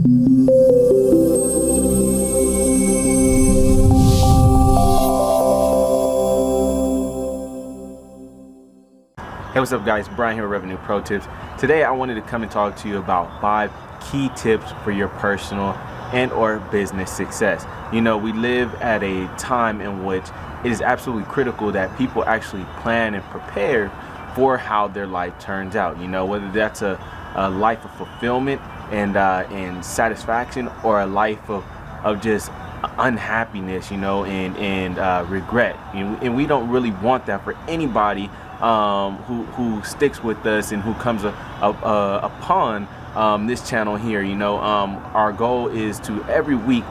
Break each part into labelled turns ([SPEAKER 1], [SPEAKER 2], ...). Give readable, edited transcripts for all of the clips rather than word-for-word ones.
[SPEAKER 1] Hey, what's up guys? Brian here with Revenue Pro Tips. Today I wanted to come and talk to you about 5 key tips for your personal and or business success. You know, we live at a time in which it is absolutely critical that people actually plan and prepare for how their life turns out. You know, whether that's a life of fulfillment and satisfaction, or a life of just unhappiness, you know, and regret. And we don't really want that for anybody who sticks with us and who comes upon this channel here. You know, our goal is to every week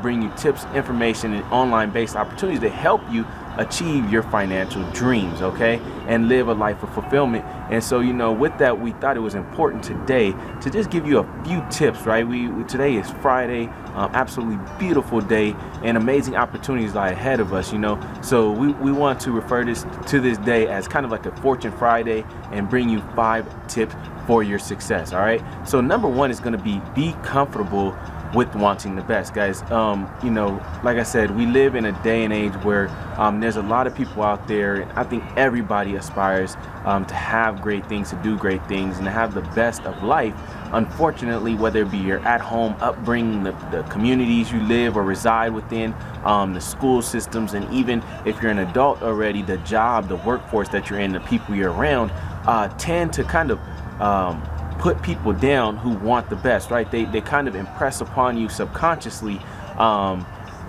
[SPEAKER 1] bring you tips, information, and online based opportunities to help you achieve your financial dreams, okay, and live a life of fulfillment. And so, you know, with that, we thought it was important today to just give you a few tips, right? Today is Friday, absolutely beautiful day, and amazing opportunities lie ahead of us, you know. So we want to refer to this day as kind of like a Fortune Friday and bring you 5 tips for your success. All right. So number 1 is going to be comfortable with wanting the best, guys. You know, like I said, we live in a day and age where there's a lot of people out there, and I think everybody aspires to have great things, to do great things, and to have the best of life. Unfortunately, whether it be your at-home upbringing, the communities you live or reside within, the school systems, and even if you're an adult already, the job, the workforce that you're in, the people you're around, tend to kind of put people down who want the best, right? They kind of impress upon you subconsciously,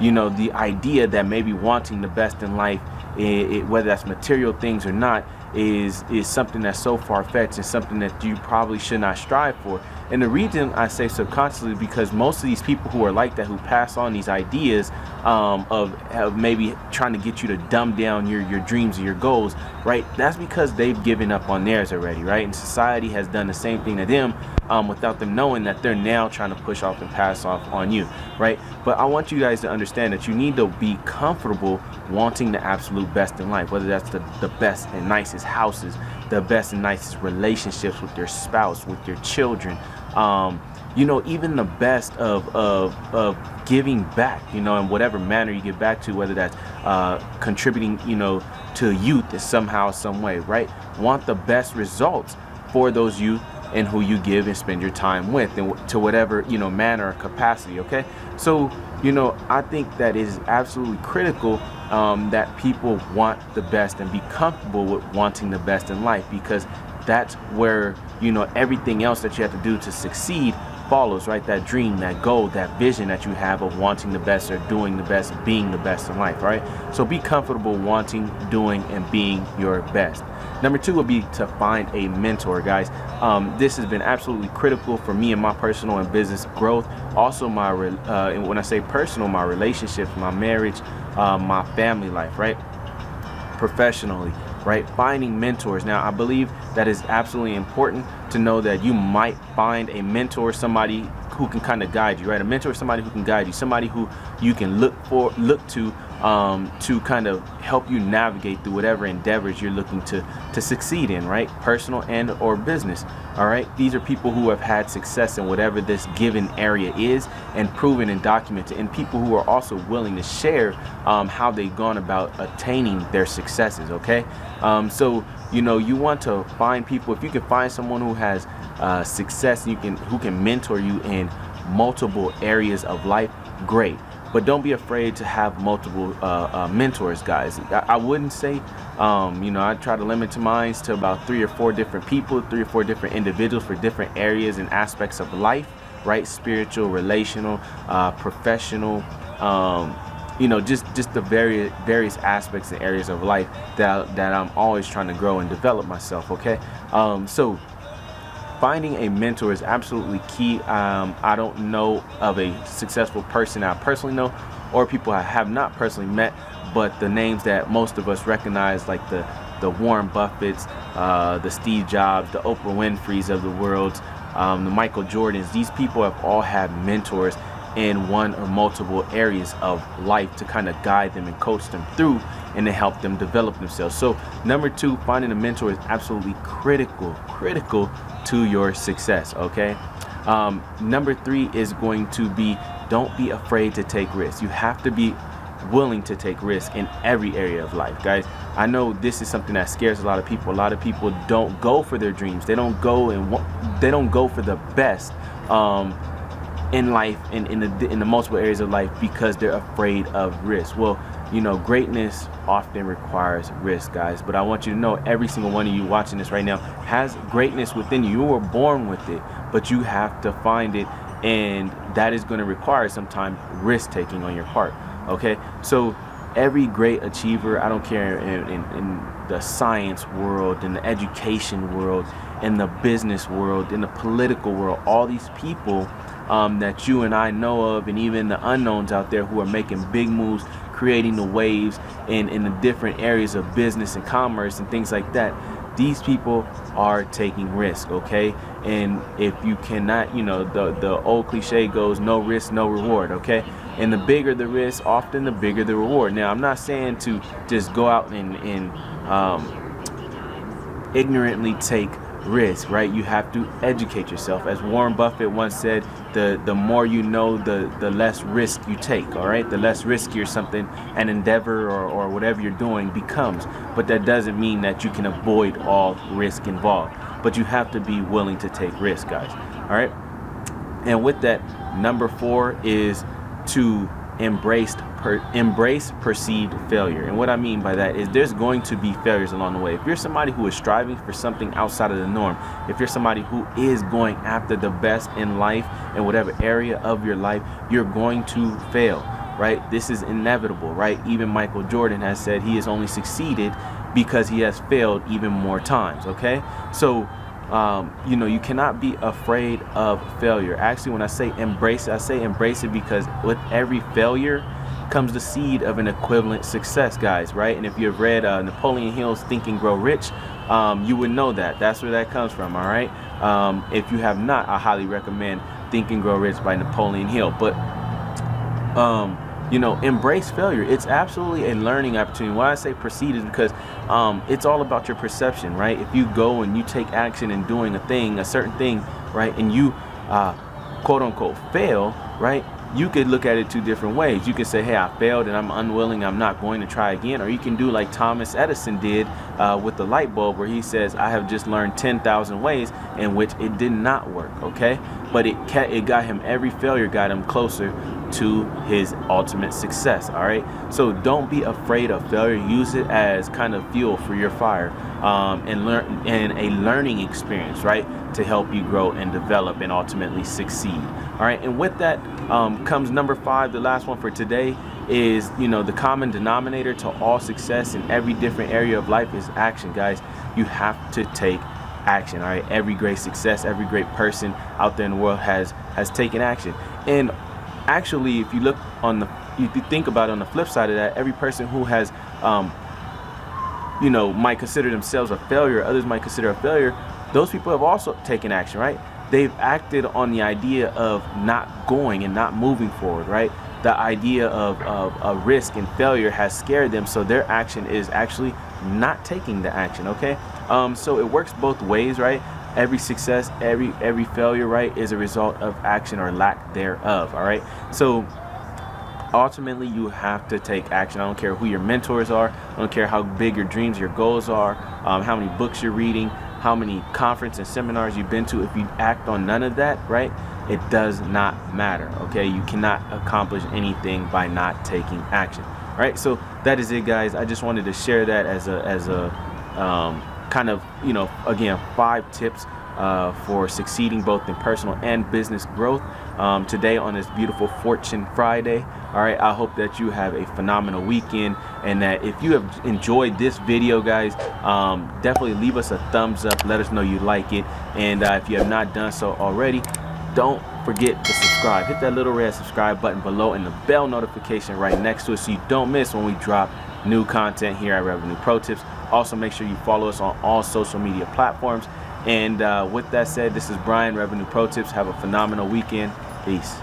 [SPEAKER 1] you know, the idea that maybe wanting the best in life, whether that's material things or not, is something that's so far-fetched and something that you probably should not strive for. And the reason I say subconsciously, because most of these people who are like that, who pass on these ideas of maybe trying to get you to dumb down your dreams or your goals, right? That's because they've given up on theirs already, right? And society has done the same thing to them without them knowing that they're now trying to push off and pass off on you, right? But I want you guys to understand that you need to be comfortable wanting the absolute best in life, whether that's the best and nicest houses, the best and nicest relationships with your spouse, with your children, you know, even the best of giving back, you know, in whatever manner you give back to, whether that's contributing, you know, to youth in somehow, some way, right? Want the best results for those youth and who you give and spend your time with, and to whatever, you know, manner or capacity, okay? So, you know, I think that it is absolutely critical that people want the best and be comfortable with wanting the best in life, because that's where, you know, everything else that you have to do to succeed follows, right? That dream, that goal, that vision that you have of wanting the best or doing the best, being the best in life, right? So be comfortable wanting, doing, and being your best. Number 2 would be to find a mentor, guys. This has been absolutely critical for me in my personal and business growth. Also, and when I say personal, my relationships, my marriage, my family life, right? Professionally, right? Finding mentors. Now, I believe that is absolutely important to know that you might find a mentor, somebody who can kind of guide you, right? A mentor is somebody who can guide you, somebody who you can look to kind of help you navigate through whatever endeavors you're looking to succeed in, right? Personal and or business. All right. These are people who have had success in whatever this given area is, and proven and documented, and people who are also willing to share how they've gone about attaining their successes. Okay. So, you know, you want to find people. If you can find someone who has success, who can mentor you in multiple areas of life, great. But don't be afraid to have multiple mentors, guys. I wouldn't say, you know, I try to limit mine to about 3 or 4 different people, 3 or 4 different individuals for different areas and aspects of life, right? Spiritual, relational, professional, you know, just the various aspects and areas of life that I'm always trying to grow and develop myself, okay? So finding a mentor is absolutely key. I don't know of a successful person I personally know, or people I have not personally met, but the names that most of us recognize, like the Warren Buffetts, the Steve Jobs, the Oprah Winfreys of the world, the Michael Jordans. These people have all had mentors in one or multiple areas of life to kind of guide them and coach them through and to help them develop themselves. So number 2, finding a mentor is absolutely critical to your success, okay? Number 3 is going to be, don't be afraid to take risks. You have to be willing to take risks in every area of life, guys. I know this is something that scares a lot of people. A lot of people don't go for their dreams. They don't go for the best in life, in the multiple areas of life, because they're afraid of risk. Well, greatness often requires risk, guys. But I want you to know, every single one of you watching this right now has greatness within you. You were born with it, but you have to find it, and that is going to require sometimes risk taking on your part. Okay, so every great achiever, I don't care in the science world, in the education world, in the business world, in the political world, all these people that you and I know of, and even the unknowns out there who are making big moves, creating the waves in the different areas of business and commerce and things like that. These people are taking risk, okay? And if you cannot, the old cliche goes, no risk, no reward, okay? And the bigger the risk, often the bigger the reward. Now, I'm not saying to just go out and ignorantly take risk, right? You have to educate yourself. As Warren Buffett once said, the more you know, the less risk you take, all right? The less riskier something, an endeavor or whatever you're doing becomes. But that doesn't mean that you can avoid all risk involved. But you have to be willing to take risk, guys, all right? And with that, number 4 is to embrace perceived failure. And what I mean by that is there's going to be failures along the way. If you're somebody who is striving for something outside of the norm, if you're somebody who is going after the best in life, in whatever area of your life, you're going to fail, right? This is inevitable, right? Even Michael Jordan has said he has only succeeded because he has failed even more times, okay? So you cannot be afraid of failure. Actually, when I say embrace it, I say embrace it because with every failure comes the seed of an equivalent success, guys, right? And if you've read Napoleon Hill's Think and Grow Rich, you would know that. That's where that comes from, all right? If you have not, I highly recommend Think and Grow Rich by Napoleon Hill. But embrace failure. It's absolutely a learning opportunity. Why I say proceed is because it's all about your perception, right? If you go and you take action in doing a certain thing, right, and you quote unquote fail, right, you could look at it 2 different ways. You could say, hey, I failed and I'm unwilling, I'm not going to try again. Or you can do like Thomas Edison did with the light bulb, where he says, I have just learned 10,000 ways in which it did not work, okay? But it got him, every failure got him closer to his ultimate success, all right? So don't be afraid of failure. Use it as kind of fuel for your fire, and a learning experience, right, to help you grow and develop and ultimately succeed. All right, and with that comes number 5, the last one for today, is the common denominator to all success in every different area of life is action, guys. You have to take action, all right? Every great success, every great person out there in the world has taken action. And actually, if you think about it on the flip side of that, every person who has might consider themselves a failure, others might consider a failure, those people have also taken action, right? They've acted on the idea of not going and not moving forward, right? The idea of risk and failure has scared them, so their action is actually not taking the action, okay? So it works both ways, right? Every success, every failure, right, is a result of action or lack thereof, all right? So ultimately, you have to take action. I don't care who your mentors are. I don't care how big your dreams, your goals are, how many books you're reading, how many conferences and seminars you've been to. If you act on none of that, right, it does not matter, okay? You cannot accomplish anything by not taking action, all right? So that is it, guys. I just wanted to share that as a kind of, again, 5 tips for succeeding both in personal and business growth today on this beautiful Fortune Friday. All right, I hope that you have a phenomenal weekend, and that if you have enjoyed this video, guys, definitely leave us a thumbs up. Let us know you like it, and if you have not done so already, don't forget to subscribe. Hit that little red subscribe button below and the bell notification right next to it so you don't miss when we drop new content here at Revenue Pro Tips. Also, make sure you follow us on all social media platforms. And with that said, this is Brian, Revenue Pro Tips. Have a phenomenal weekend. Peace.